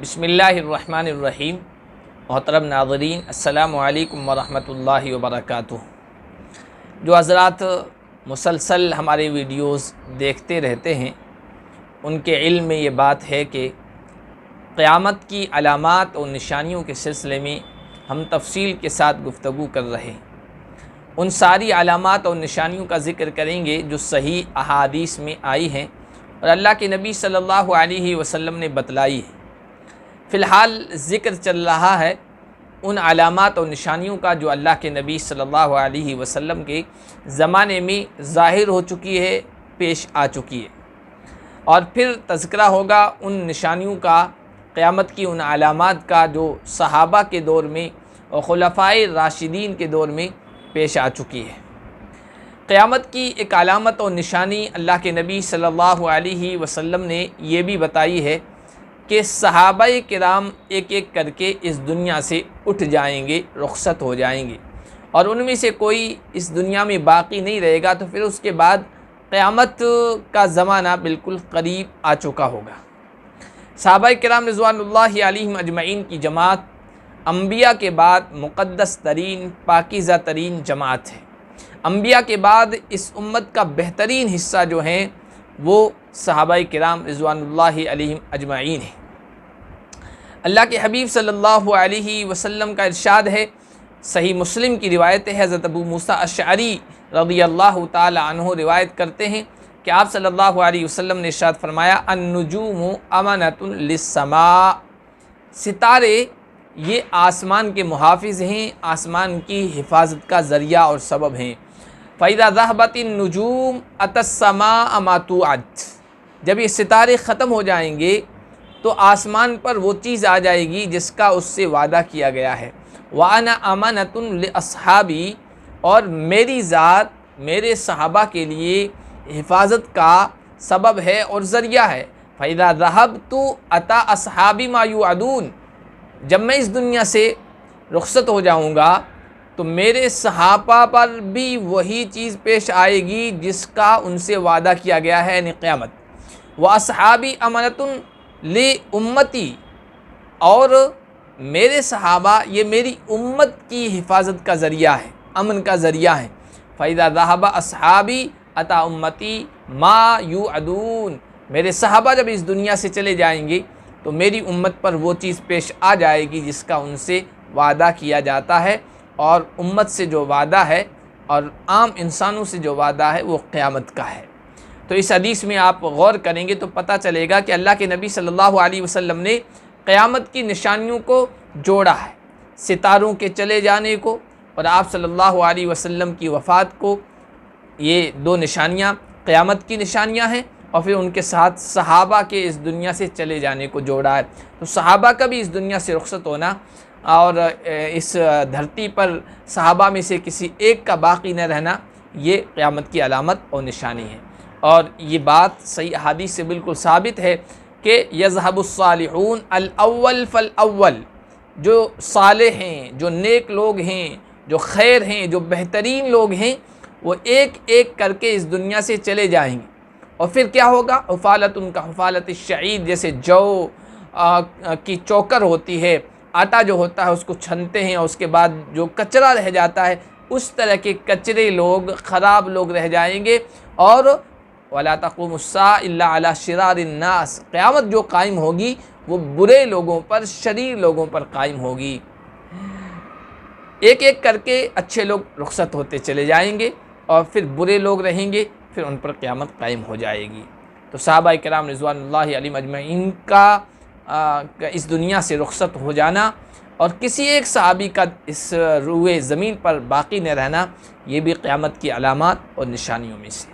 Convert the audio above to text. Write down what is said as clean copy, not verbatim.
बिस्मिल्लाहिर्रहमानिर्रहीम। मोहतरम नाज़रीन, अस्सलामु अलैकुम वरहमतुल्लाहि वबरकातुहू। जो हज़रात मुसलसल हमारे वीडियोस देखते रहते हैं उनके इल्म में ये बात है कि क़यामत की अलामात और निशानियों के सिलसिले में हम तफसील के साथ गुफ्तगू कर रहे हैं। उन सारी अलामात और निशानियों का ज़िक्र करेंगे जो सही अहादीस में आई हैं और अल्लाह के नबी सल्लल्लाहु अलैहि वसल्लम ने बतलाई है। फ़िलहाल ज़िक्र चल रहा है उन अलामात और निशानियों का जो अल्लाह के नबी सल्लल्लाहु अलैहि वसल्लम के ज़माने में ज़ाहिर हो चुकी है, पेश आ चुकी है, और फिर तज़किरा होगा उन निशानियों का, क़यामत की उन अलामात का जो सहाबा के दौर में और खुलफ़ाए राशिदीन के दौर में पेश आ चुकी है। क़यामत की एक अलामत और निशानी अल्लाह के नबी सल्लल्लाहु अलैहि वसल्लम ने ये भी बताई है कि सहाबाए किराम एक एक करके इस दुनिया से उठ जाएंगे, रुखसत हो जाएंगे, और उनमें से कोई इस दुनिया में बाकी नहीं रहेगा। तो फिर उसके बाद क़यामत का ज़माना बिल्कुल करीब आ चुका होगा। सहाबाए किराम रिज़वानुल्लाहि अलैहिम अजमईन की जमात अंबिया के बाद मुक़द्दस तरीन, पाकीज़ा तरीन जमात है। अंबिया के बाद इस उम्मत का बेहतरीन हिस्सा जो है वो सहाबाए किराम रिज़वानुल्लाहि अलैहिम अजमईन है। अल्लाह के हबीब सल्लल्लाहु अलैहि वसल्लम का इरशाद है, सही मुस्लिम की रिवायत है, हज़रत अबू मूसा अशअरी रज़ियल्लाहु ताला अन्हु रिवायत करते हैं कि आप सल्लल्लाहु अलैहि वसल्लम ने इरशाद फरमाया, अन्नुजूमु अमानतुन लिस्समा, सितारे ये आसमान के मुहाफ़िज़ हैं, आसमान की हिफाजत का ज़रिया और सबब हैं। फ़इज़ा ज़हबतिन नुजूम अतस्समा अमातुअत, जब ये सितारे ख़त्म हो जाएंगे तो आसमान पर वो चीज़ आ जाएगी जिसका उससे वादा किया गया है। व अना अमानतुन लिअस्हाबी, और मेरी ज़ात मेरे सहाबा के लिए हिफाजत का सबब है और ज़रिया है। फ़इज़ा ज़हबतु अता अस्हाबी मा युअदून, जब मैं इस दुनिया से रुखसत हो जाऊँगा तो मेरे सहाबा पर भी वही चीज़ पेश आएगी जिसका उनसे वादा किया गया है, यानी क़यामत। व अस्हाबी अमानतुन ले उम्मती, और मेरे सहाबा ये मेरी उम्मत की हिफाजत का ज़रिया है, अमन का ज़रिया है। फ़इज़ा ज़हबा अस्हाबी अता उम्मती मा युअदून, मेरे सहाबा जब इस दुनिया से चले जाएंगे तो मेरी उम्मत पर वो चीज़ पेश आ जाएगी जिसका उनसे वादा किया जाता है, और उम्मत से जो वादा है और आम इंसानों से जो वादा है वो क़यामत का है। तो इस हदीस में आप गौर करेंगे तो पता चलेगा कि अल्लाह के नबी सल्लल्लाहु अलैहि वसल्लम ने क़यामत की निशानियों को जोड़ा है, सितारों के चले जाने को और आप सल्लल्लाहु अलैहि वसल्लम की वफ़ात को। ये दो निशानियाँ क़यामत की निशानियाँ हैं, और फिर उनके साथ सहाबा के इस दुनिया से चले जाने को जोड़ा है। तो सहाबा का भी इस दुनिया से रुखसत होना और इस धरती पर सहाबा में से किसी एक का बाकी न रहना, ये क़यामत की अलामत और निशानी है। और ये बात सही हदीस से बिल्कुल साबित है कि यज़हबुस्सालिहून अल अव्वल फल अव्वल, जो सालेह हैं, जो नेक लोग हैं, जो खैर हैं, जो बेहतरीन लोग हैं, वो एक एक करके इस दुनिया से चले जाएंगे। और फिर क्या होगा, हुफ़ालत उनका हुफ़ालत शईद, जैसे जौ की चोकर होती है, आटा जो होता है उसको छनते हैं और उसके बाद जो कचरा रह जाता है, उस तरह के कचरे लोग, ख़राब लोग रह जाएंगे। और वला तक़ूमुस्सा इल्ला अला शिरारिन नास, क़यामत जो कायम होगी वो बुरे लोगों पर, शरीर लोगों पर कायम होगी। एक एक करके अच्छे लोग रुखसत होते चले जाएंगे और फिर बुरे लोग रहेंगे, फिर उन पर क़यामत कायम हो जाएगी। तो सहाबाए किराम रिज़वानुल्लाहि अलैहिम अजमईन का इस दुनिया से रुखसत हो जाना और किसी एक सहाबी का इस रूए ज़मीन पर बाकी न रहना, ये भी क़यामत की अलामात और निशानियों में से।